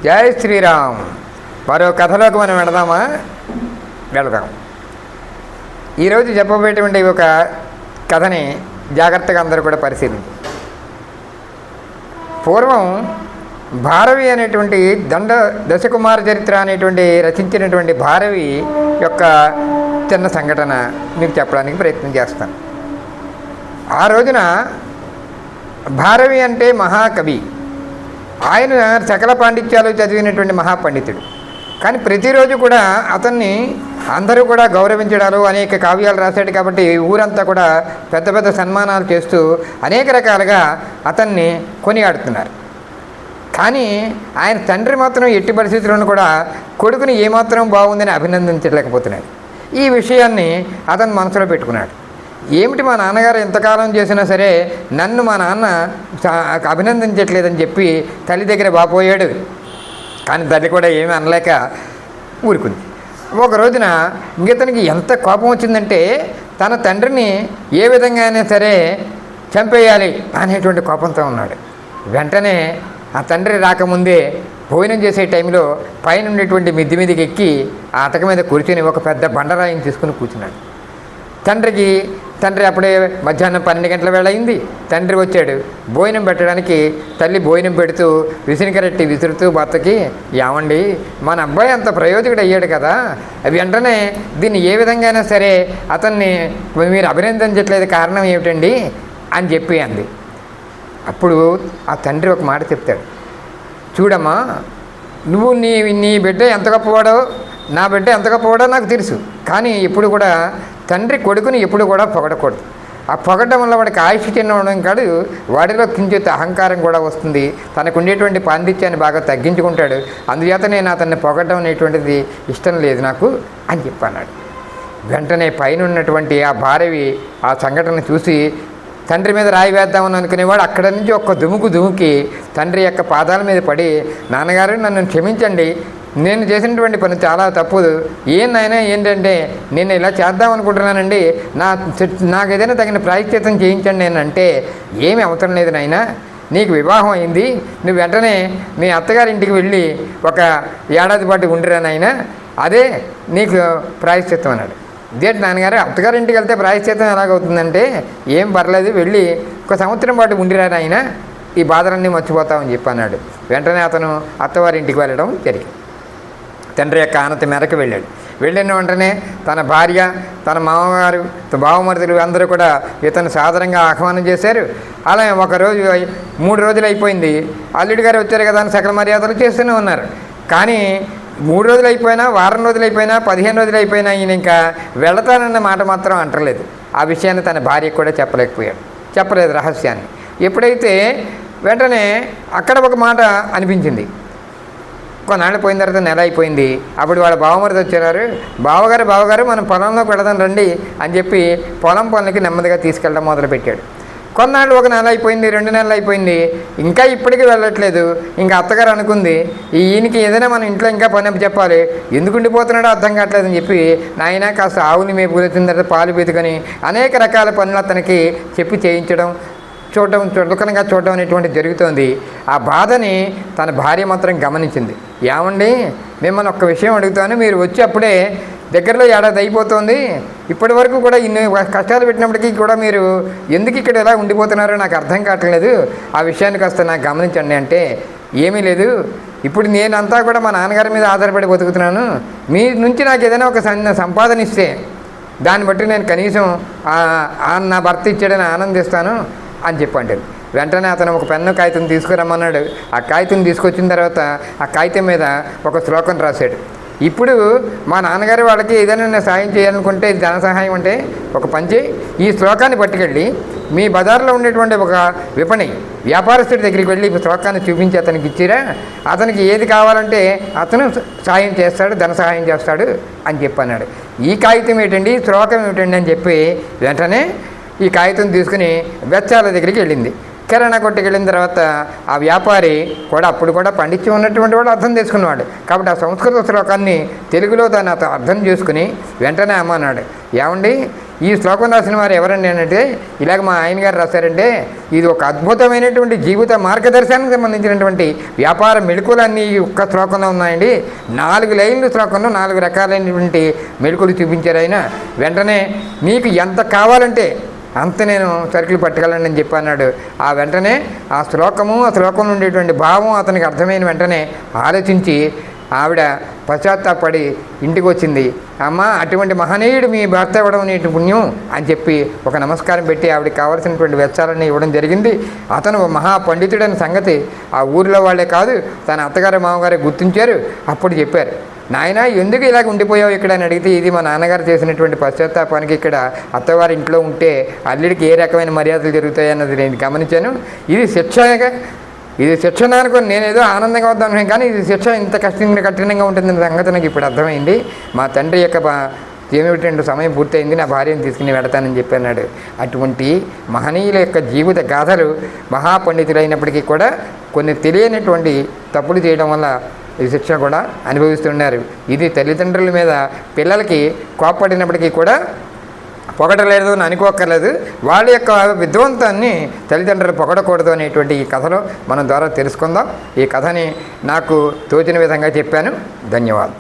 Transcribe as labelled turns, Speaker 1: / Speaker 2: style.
Speaker 1: జై శ్రీరామ్. మరో కథలోకి మనం వెళదాం. ఈరోజు చెప్పబోయేటువంటి ఒక కథని జాగ్రత్తగా అందరూ కూడా పరిశీలించి, పూర్వం భారవి అనేటువంటి దశకుమార చరిత్ర అనేటువంటి రచించినటువంటి భారవి యొక్క చిన్న సంఘటన మీకు చెప్పడానికి ప్రయత్నం చేస్తాను. ఆ రోజున భారవి అంటే మహాకవి, ఆయన సకల పాండిత్యాలు చదివినటువంటి మహాపండితుడు. కానీ ప్రతిరోజు కూడా అతన్ని అందరూ కూడా గౌరవించడాలు, అనేక కావ్యాలు రాశాడు కాబట్టి ఊరంతా కూడా పెద్ద పెద్ద సన్మానాలు చేస్తూ అనేక రకాలుగా అతన్ని కొనియాడుతున్నారు. కానీ ఆయన తండ్రి మాత్రం ఎట్టి పరిస్థితులను కూడా కొడుకుని ఏమాత్రం బాగుందని అభినందించలేకపోతున్నాడు. ఈ విషయాన్ని అతను మనసులో పెట్టుకున్నాడు. ఏమిటి, మా నాన్నగారు ఎంతకాలం చేసినా సరే నన్ను మా నాన్న అభినందించట్లేదని చెప్పి తల్లి దగ్గర బాపోయాడు. కానీ తల్లి కూడా ఏమీ అనలేక ఊరుకుంది. ఒక రోజున ఇంకతనికి ఎంత కోపం వచ్చిందంటే తన తండ్రిని ఏ విధంగా అయినా సరే చంపేయాలి అనేటువంటి కోపంతో ఉన్నాడు. వెంటనే ఆ తండ్రి రాకముందే భోజనం చేసే టైంలో పైన ఉండేటువంటి మిద్ది మీదకి ఎక్కి ఆ అటక మీద కూర్చొని ఒక పెద్ద బండరాయిని తీసుకుని కూర్చున్నాడు. తండ్రి అప్పుడే మధ్యాహ్నం 12 గంటల వేళ అయింది. తండ్రి వచ్చాడు భోజనం పెట్టడానికి. తల్లి భోజనం పెడుతూ విసినికరెట్టి విసురుతూ భర్తకి, ఏమండి మన అబ్బాయి అంత ప్రయోజకుడు అయ్యాడు కదా, వెంటనే దీన్ని ఏ విధంగా అయినా సరే అతన్ని మీరు అభినందించట్లేదు, కారణం ఏమిటండి అని చెప్పి అంది. అప్పుడు ఆ తండ్రి ఒక మాట చెప్తాడు, చూడమ్మా, నువ్వు నీ బిడ్డ ఎంత గొప్పవాడో, నా బిడ్డ ఎంత గొప్పవాడో నాకు తెలుసు. కానీ ఎప్పుడు కూడా తండ్రి కొడుకుని ఎప్పుడు కూడా పొగడకూడదు. ఆ పొగడడం వల్ల వాడికి ఆయుష్ చిన్నవడం కాదు, వాడిలో కించిత్ అహంకారం కూడా వస్తుంది. తనకు ఉండేటువంటి పాండిత్యాన్ని బాగా తగ్గించుకుంటాడు. అందుచేత నేను అతన్ని పొగడడం అనేటువంటిది ఇష్టం లేదు నాకు అని చెప్పన్నాడు. వెంటనే పైన ఉన్నటువంటి ఆ భారవి ఆ సంఘటన చూసి తండ్రి మీద రాయి వేద్దామని అనుకునేవాడు. అక్కడ నుంచి ఒక్క దుముకి తండ్రి యొక్క పాదాల మీద పడి, నాన్నగారు నన్ను క్షమించండి, నేను చేసినటువంటి పని చాలా తప్పుదు. నాయనా ఏంటంటే నేను ఇలా చేద్దాం అనుకుంటున్నానండి, నాకు ఏదైనా తగిన ప్రాయశ్చిత్తం చేయించండి నేను అంటే, ఏమి అవసరం లేదు నాయనా, నీకు వివాహం అయింది, నువ్వు వెంటనే మీ అత్తగారింటికి వెళ్ళి ఒక ఏడాది పాటు ఉండిరా నాయనా, అదే నీకు ప్రాయశ్చిత్తం అన్నాడు. ఇదేంటి నాన్నగారు, అత్తగారింటికి వెళ్తే ప్రాయశ్చిత్తం ఎలాగవుతుందంటే, ఏం పర్లేదు, వెళ్ళి 1 సంవత్సరం పాటు ఉండిరా నాయన, ఈ బాధలన్నీ మర్చిపోతామని చెప్పన్నాడు. వెంటనే అతను అత్తవారింటికి వెళ్ళడం జరిగింది. తండ్రి యొక్క ఆనతి మేరకు వెళ్ళాడు. వెళ్ళిన వెంటనే తన భార్య, తన మామగారు, బావమరుదులు అందరూ కూడా ఇతను సాదరంగా ఆహ్వానం చేశారు. అలా 3 రోజులు అయిపోయింది. అల్లుడి గారు వచ్చారు కదా అని సకల మర్యాదలు చేస్తూనే ఉన్నారు. కానీ 3 రోజులు అయిపోయినా, వారం రోజులు అయిపోయినా, 15 రోజులు అయిపోయినా ఈయన ఇంకా వెళతానన్న మాట మాత్రం అంటలేదు. ఆ విషయాన్ని తన భార్యకు కూడా చెప్పలేదు రహస్యాన్ని. ఎప్పుడైతే వెంటనే అక్కడ ఒక మాట అనిపించింది. కొన్నాళ్ళు పోయిన తర్వాత నెల అయిపోయింది. అప్పుడు వాళ్ళ బావమరిది వచ్చారు. బావగారు మనం పొలంలోకి వెళదాం రండి అని చెప్పి పొలం పనులకి నెమ్మదిగా తీసుకెళ్ళడం మొదలుపెట్టాడు. కొన్నాళ్ళు 1 నెల అయిపోయింది, 2 నెలలు అయిపోయింది, ఇంకా ఇప్పటికీ వెళ్ళట్లేదు. ఇంకా అత్తగారు అనుకుంది, ఈయనకి ఏదైనా మన ఇంట్లో ఇంకా పని చెప్పాలి, ఎందుకు ఉండిపోతున్నాడో అర్థం కావట్లేదని చెప్పి, నాయన కాస్త ఆవుని మేపు వచ్చిన తర్వాత పాలు పీతుకొని అనేక రకాల పనులు అతనికి చెప్పి చేయించడం, చులకనగా చూడడం అనేటువంటి జరుగుతోంది. ఆ బాధని తన భార్య మాత్రం గమనించింది. ఏమండి, మిమ్మల్ని ఒక్క విషయం అడుగుతాను, మీరు వచ్చి అప్పుడే దగ్గరలో ఏడాది అయిపోతుంది, ఇప్పటి వరకు కూడా ఇన్ని కష్టాలు పెట్టినప్పటికీ కూడా మీరు ఎందుకు ఇక్కడ ఎలా ఉండిపోతున్నారో నాకు అర్థం కావట్లేదు, ఆ విషయాన్ని కాస్త నాకు గమనించండి అంటే, ఏమీ లేదు, ఇప్పుడు నేనంతా కూడా మా నాన్నగారి మీద ఆధారపడి బతుకుతున్నాను, మీ నుంచి నాకు ఏదైనా ఒక సంపాదన ఇస్తే దాన్ని బట్టి నేను కనీసం నా భర్త ఇచ్చాడని ఆనందిస్తాను అని చెప్పండి. వెంటనే అతను ఒక పెన్ను కాగితం తీసుకురమ్మన్నాడు. ఆ కాగితం తీసుకొచ్చిన తర్వాత ఆ కాగితం మీద ఒక శ్లోకం రాశాడు. ఇప్పుడు మా నాన్నగారు వాళ్ళకి ఏదైనా సాయం చేయాలనుకుంటే, ధన సహాయం అంటే ఒక పంచి, ఈ శ్లోకాన్ని పట్టుకెళ్ళి మీ బజార్లో ఉండేటువంటి ఒక విపణి వ్యాపారస్తుడి దగ్గరికి వెళ్ళి ఈ శ్లోకాన్ని చూపించి అతనికి ఇచ్చిరా, అతనికి ఏది కావాలంటే అతను సాయం చేస్తాడు, ధన సహాయం చేస్తాడు అని చెప్పన్నాడు. ఈ కాగితం ఏంటండి, శ్లోకం ఏమిటండి అని చెప్పి వెంటనే ఈ కాగితం తీసుకుని బెచ్చాల దగ్గరికి వెళ్ళింది. కిరాణా కొట్టుకు వెళ్ళిన తర్వాత ఆ వ్యాపారి కూడా అప్పుడు కూడా పండిత్యం ఉన్నటువంటి వాడు అర్థం చేసుకున్నవాడు. కాబట్టి ఆ సంస్కృత శ్లోకాన్ని తెలుగులో దాన్ని అర్థం చేసుకుని వెంటనే అన్నాడు, ఏమండి ఈ శ్లోకం రాసిన వారు ఎవరండి అంటే, ఇలాగ మా ఆయన గారు రాశారంటే ఇది ఒక అద్భుతమైనటువంటి జీవిత మార్గదర్శనానికి సంబంధించినటువంటి వ్యాపార మెళుకులన్నీ ఈ ఒక్క శ్లోకంలో ఉన్నాయండి. 4 లైన్లు శ్లోకంలో 4 రకాలైనటువంటి మెళుకులు చూపించారు ఆయన. వెంటనే నీకు ఎంత కావాలంటే అంత నేను సరుకులు పట్టుకెళ్ళండి అని చెప్పి అన్నాడు. ఆ వెంటనే ఆ శ్లోకంలో ఉండేటువంటి భావం అతనికి అర్థమైన వెంటనే ఆలోచించి ఆవిడ పశ్చాత్తాపడి ఇంటికి వచ్చింది. అమ్మ, అటువంటి మహనీయుడు మీ భర్త ఇవ్వడం నీటి పుణ్యం అని చెప్పి ఒక నమస్కారం పెట్టి ఆవిడకి కావాల్సినటువంటి వెచ్చాలన్నీ ఇవ్వడం జరిగింది. అతను మహాపండితుడైన సంగతి ఆ ఊరిలో వాళ్ళే కాదు, తన అత్తగారు మామగారు గుర్తించారు. అప్పుడు చెప్పారు, నాయన ఎందుకు ఇలాగ ఉండిపోయావు ఇక్కడ అని అడిగితే, ఇది మా నాన్నగారు చేసినటువంటి పశ్చాత్తాపానికి ఇక్కడ అత్తవారి ఇంట్లో ఉంటే అల్లుడికి ఏ రకమైన మర్యాదలు జరుగుతాయి అన్నది నేను గమనించాను. ఇది శిక్షణ అనుకుని నేనేదో ఆనందంగా వద్దాను, కానీ ఇది శిక్ష ఇంత కఠినంగా ఉంటుందన్న సంగతి నాకు ఇప్పుడు అర్థమైంది. మా తండ్రి యొక్క ఏమిటంటే సమయం పూర్తయింది, నా భార్యను తీసుకుని వెడతానని చెప్పి అన్నాడు. అటువంటి మహనీయుల యొక్క జీవిత గాథలు మహాపండితులైనప్పటికీ కూడా కొన్ని తెలియనటువంటి తప్పులు చేయడం వల్ల ఈ శిక్ష కూడా అనుభవిస్తున్నారు. ఇది తల్లిదండ్రుల మీద పిల్లలకి కోప్పడినప్పటికీ కూడా పొగడలేదు అని అనుకోక్కర్లేదు. వాళ్ళ యొక్క విద్వంతాన్ని తల్లిదండ్రులు పొగడకూడదు అనేటువంటి ఈ కథలో మనం ద్వారా తెలుసుకుందాం. ఈ కథని నాకు తోచిన విధంగా చెప్పాను. ధన్యవాదాలు.